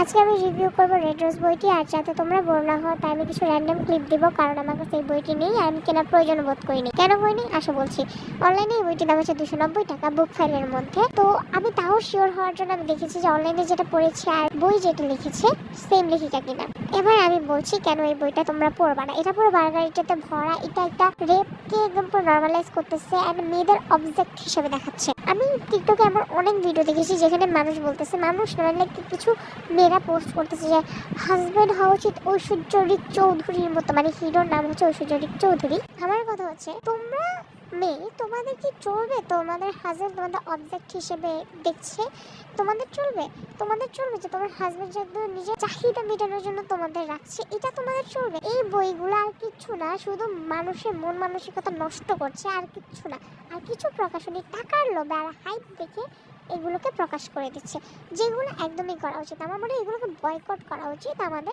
আজকে আমি রিভিউ করবো রেড রোজ বইটি। আর যাতে তোমরা বোর না হও তাই আমি কিছু র্যান্ডম ক্লিপ দিব, কারণ আমার কাছে এই বইটি নেই আর আমি কেনার প্রয়োজন বোধ করিনি। কেন হয়নি আসো বলছি। অনলাইনে এই বইটির দাম হচ্ছে 290 টাকা বুক ফাইলের মধ্যে। তো আমি তাও শিওর হওয়ার জন্য আমি দেখেছি যে অনলাইনে যেটা পড়েছি আর বই যেটা লিখেছে সেম লেখিকা কিনা। এবার আমি বলছি কেন এই বইটা তোমরা পড়বা না। এটা পুরো বার্গারিটাতে ভরা, এটা একটা রেপকে একদম পুরো নর্মালাইজ করতেছে অ্যান্ড মেয়েদের অবজেক্ট হিসেবে দেখাচ্ছে। আমি টিকটকে এমন অনেক ভিডিও দেখেছি যেখানে মানুষ বলতেছে, মানুষ নয় লাইক কিছু মেয়েরা পোস্ট করতেছে যে হাজবেন্ড হওয়া উচিত ঐশ্বর্যরিক চৌধুরীর মতো, মানে হিরোর নাম হচ্ছে ঐশ্বর্যরিক চৌধুরী। আমার কথা হচ্ছে তোমরা মেয়ে, তোমাদের কি চলবে? তোমাদের হাজবেন্ড তোমাদের অবজেক্ট হিসেবে দেখছে, তোমাদের চলবে? তোমাদের চলবে যে তোমার হাজবেন্ড একদম নিজের চাহিদা মেটানোর জন্য তোমাদের রাখছে, এটা তোমাদের চলবে? এই বইগুলো আর কিচ্ছু না, শুধু মানুষের মন মানসিকতা নষ্ট করছে, আর কিচ্ছু না। আর কিছু প্রকাশনী টাকার লোভে আর হাইপ দেখে এগুলোকে প্রকাশ করে দিচ্ছে, যেগুলো একদমই করা উচিত। আমার মনে হয় এগুলোকে বয়কট করা উচিত আমাদের।